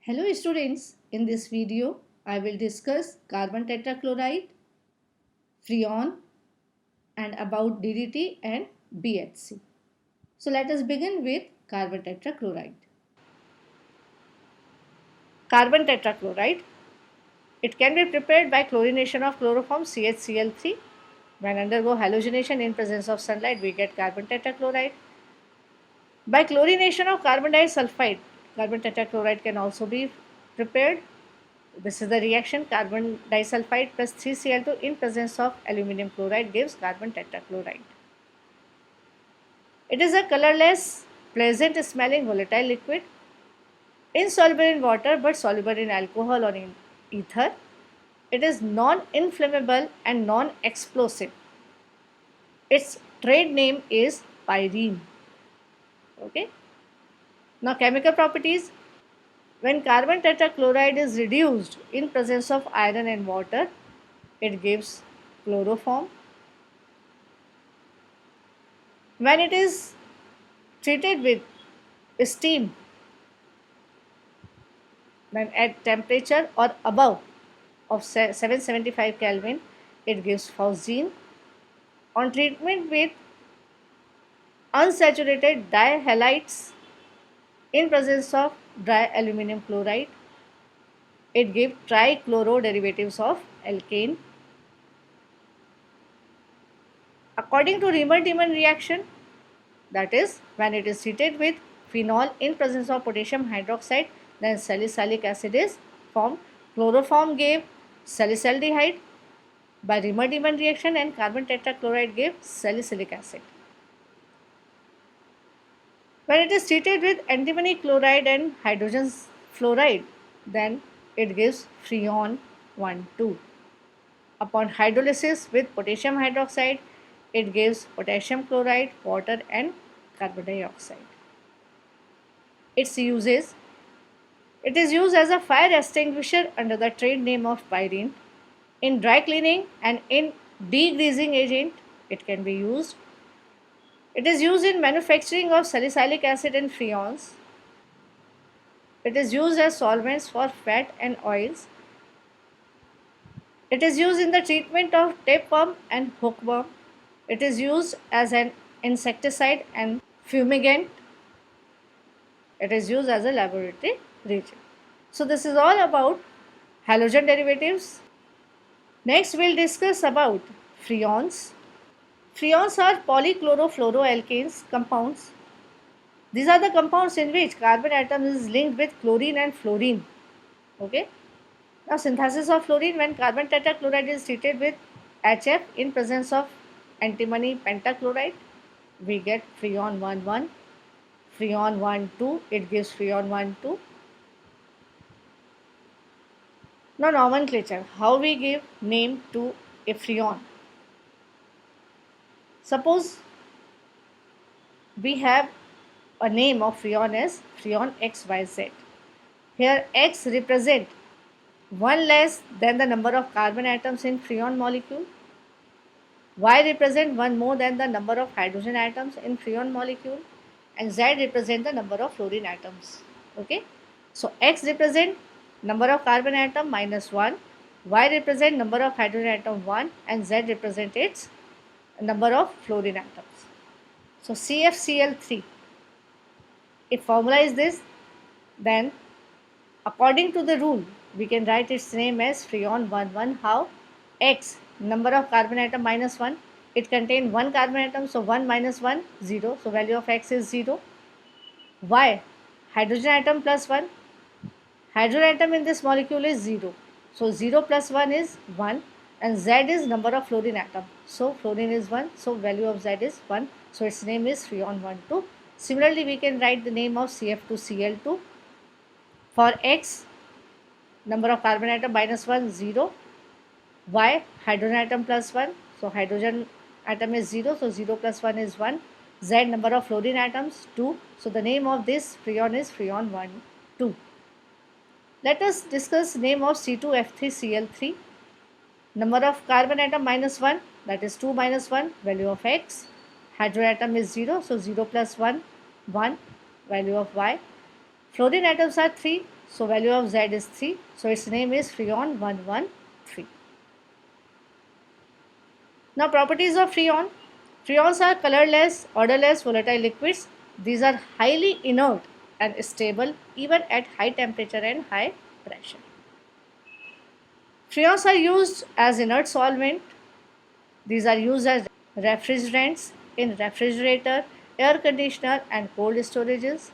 Hello students, in this video I will discuss carbon tetrachloride, freon and about DDT and BHC. So let us begin with carbon tetrachloride. Carbon tetrachloride, it can be prepared by chlorination of chloroform CHCl3. When undergo halogenation in presence of sunlight we get carbon tetrachloride. By chlorination of carbon disulfide, carbon tetrachloride can also be prepared. This is the reaction carbon disulfide plus 3Cl2 in presence of aluminum chloride gives carbon tetrachloride. It is a colorless, pleasant smelling volatile liquid, insoluble in water but soluble in alcohol or in ether. It is non-inflammable and non-explosive. Its trade name is pyrene. Okay. Now chemical properties. When carbon tetrachloride is reduced in presence of iron and water, it gives chloroform. When it is treated with steam, then at temperature or above of 775 Kelvin, it gives phosgene. On treatment with unsaturated dihalides in presence of dry aluminum chloride, it gives trichloro derivatives of alkane. According to Riemann-Diemann reaction, that is, when it is treated with phenol in presence of potassium hydroxide, then salicylic acid is formed. Chloroform gave salicylaldehyde by Riemann-Diemann reaction and carbon tetrachloride gave salicylic acid. When it is treated with antimony chloride and hydrogen fluoride, then it gives freon 1,2. Upon hydrolysis with potassium hydroxide, it gives potassium chloride, water and carbon dioxide. Its uses. It is used as a fire extinguisher under the trade name of pyrene. In dry cleaning and in degreasing agent, it can be used. It is used in manufacturing of salicylic acid and freons. It is used as solvents for fat and oils. It is used in the treatment of tapeworm and hookworm. It is used as an insecticide and fumigant. It is used as a laboratory reagent. So this is all about halogen derivatives. Next we'll discuss about freons. Freons are polychlorofluoroalkanes compounds. These are the compounds in which carbon atom is linked with chlorine and fluorine. Okay. Now synthesis of fluorine, when carbon tetrachloride is treated with HF in presence of antimony pentachloride, we get freon 1,1, freon 1,2, it gives freon 1,2. Now nomenclature, how we give name to a freon. Suppose we have a name of freon as freon XYZ. Here X represent 1 less than the number of carbon atoms in freon molecule. Y represent 1 more than the number of hydrogen atoms in freon molecule, and Z represent the number of fluorine atoms. Okay. So X represent number of carbon atom minus 1, Y represent number of hydrogen atom 1, and Z represent its number of fluorine atoms. So CFCl3, if formula is this, then according to the rule we can write its name as freon 1,1. How? X, number of carbon atom minus 1, it contains 1 carbon atom, so 1 minus 1, 0, so value of X is 0. Y, hydrogen atom plus 1, hydrogen atom in this molecule is 0, so 0 plus 1 is 1, and Z is number of fluorine atom, so fluorine is 1, so value of Z is 1, so its name is freon 1,2. Similarly, we can write the name of CF2Cl2. For X, number of carbon atom minus 1, 0. Y, hydrogen atom plus 1, so hydrogen atom is 0, so 0 plus 1 is 1. Z, number of fluorine atoms 2, so the name of this freon is freon 1,2. Let us discuss name of C2F3Cl3. Number of carbon atom minus 1, that is 2 minus 1, value of X. Hydrogen atom is 0, so 0 plus 1, 1, value of Y. Fluorine atoms are 3, So value of Z is 3. So its name is Freon 113. Now properties of Freon. Freons are colorless, odorless, volatile liquids. These are highly inert and stable even at high temperature and high pressure. Freons are used as inert solvent. These are used as refrigerants in refrigerator, air conditioner and cold storages.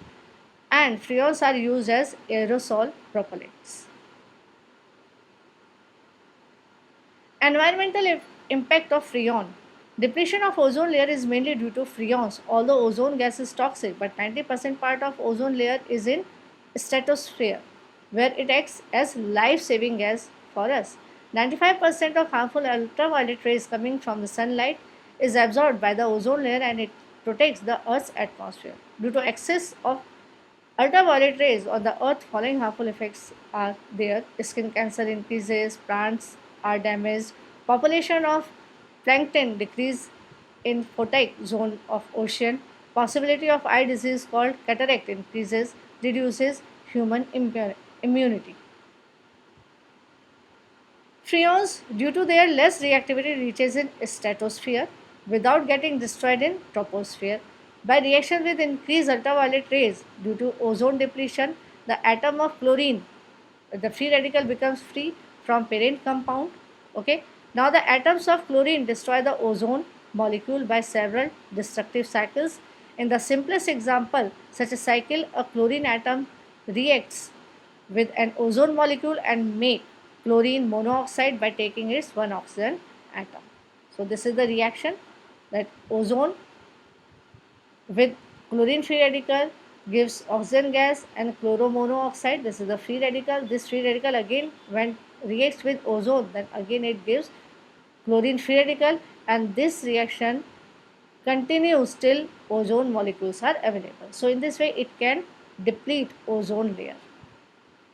And freons are used as aerosol propellants. Environmental impact of freon. Depletion of ozone layer is mainly due to freons. Although ozone gas is toxic, but 90% part of ozone layer is in stratosphere, where it acts as life-saving gas for us. 95% of harmful ultraviolet rays coming from the sunlight is absorbed by the ozone layer and it protects the Earth's atmosphere. Due to excess of ultraviolet rays on the earth, following harmful effects are there. Skin cancer increases, plants are damaged, population of plankton decrease in photic zone of ocean, possibility of eye disease called cataract increases, reduces human immunity. Freons, due to their less reactivity, reaches in stratosphere without getting destroyed in troposphere. By reaction with increased ultraviolet rays due to ozone depletion, the atom of chlorine, the free radical becomes free from parent compound. Okay. Now the atoms of chlorine destroy the ozone molecule by several destructive cycles. In the simplest example, such a cycle, a chlorine atom reacts with an ozone molecule and make chlorine monoxide by taking its one oxygen atom. So this is the reaction that ozone with chlorine free radical gives oxygen gas and chloromonoxide. This is the free radical. This free radical again when reacts with ozone, then again it gives chlorine free radical, and this reaction continues till ozone molecules are available. So in this way it can deplete ozone layer.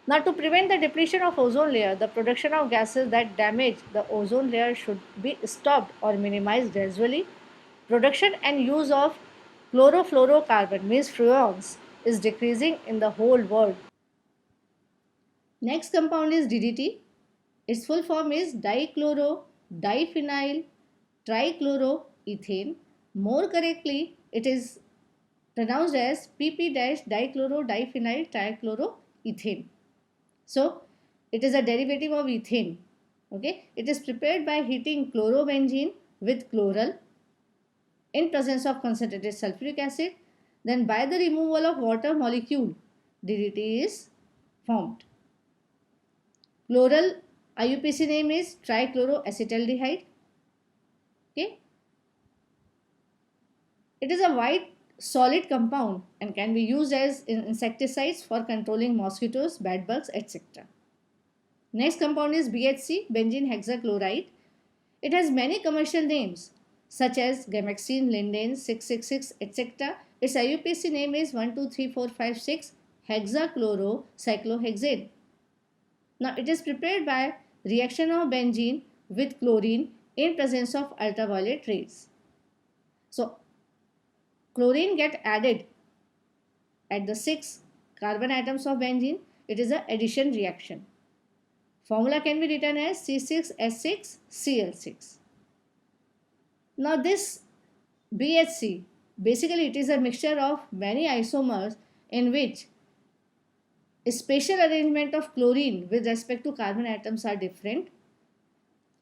Now, to prevent the depletion of ozone layer, the production of gases that damage the ozone layer should be stopped or minimized gradually. Production and use of chlorofluorocarbon, means freons, is decreasing in the whole world. Next compound is DDT. Its full form is dichloro diphenyl trichloroethane. More correctly, it is pronounced as PP-dichloro diphenyl trichloroethane. So, it is a derivative of ethane. Okay, it is prepared by heating chlorobenzene with chloral in presence of concentrated sulfuric acid. Then, by the removal of water molecule, DDT is formed. Chloral IUPAC name is trichloroacetaldehyde. Okay, it is a white solid compound and can be used as insecticides for controlling mosquitoes, bed bugs, etc. Next compound is BHC, benzene hexachloride. It has many commercial names such as Gamexine, Linden, 666, etc. Its IUPAC name is 123456 hexachlorocyclohexane. Now it is prepared by reaction of benzene with chlorine in presence of ultraviolet rays. So chlorine get added at the 6 carbon atoms of benzene. It is an addition reaction. Formula can be written as C6H6Cl6. Now this BHC, basically it is a mixture of many isomers in which a spatial arrangement of chlorine with respect to carbon atoms are different.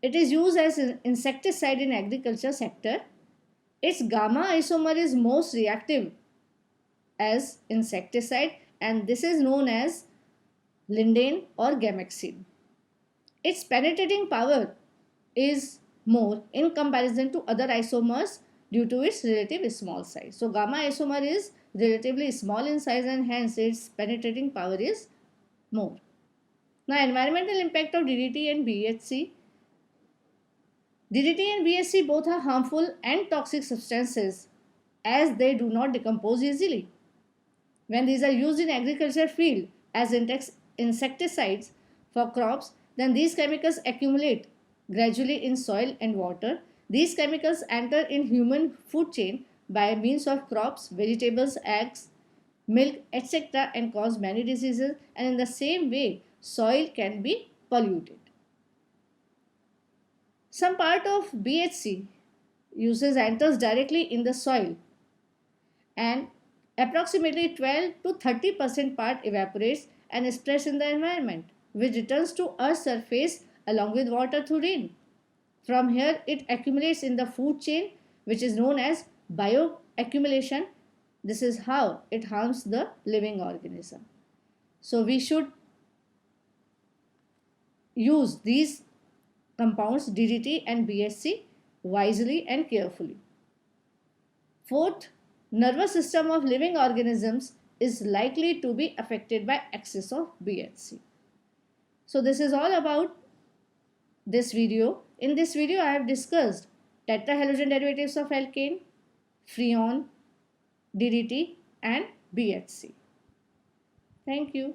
It is used as an insecticide in agriculture sector. Its gamma isomer is most reactive as insecticide and this is known as Linden or Gamexine. Its penetrating power is more in comparison to other isomers due to its relative small size. So gamma isomer is relatively small in size and hence its penetrating power is more. Now environmental impact of DDT and BHC. DDT and BHC both are harmful and toxic substances as they do not decompose easily. When these are used in agriculture field as insecticides for crops, then these chemicals accumulate gradually in soil and water. These chemicals enter in human food chain by means of crops, vegetables, eggs, milk, etc., and cause many diseases. And in the same way, soil can be polluted. Some part of BHC uses enters directly in the soil, and approximately 12 to 30% part evaporates and spreads in the environment, which returns to Earth's surface along with water through rain. From here, it accumulates in the food chain, which is known as bioaccumulation. This is how it harms the living organism. So, we should use these compounds DDT and BHC wisely and carefully. Fourth, nervous system of living organisms is likely to be affected by excess of BHC. So this is all about this video. In this video I have discussed tetrahalogen derivatives of alkane, freon, DDT and BHC. Thank you.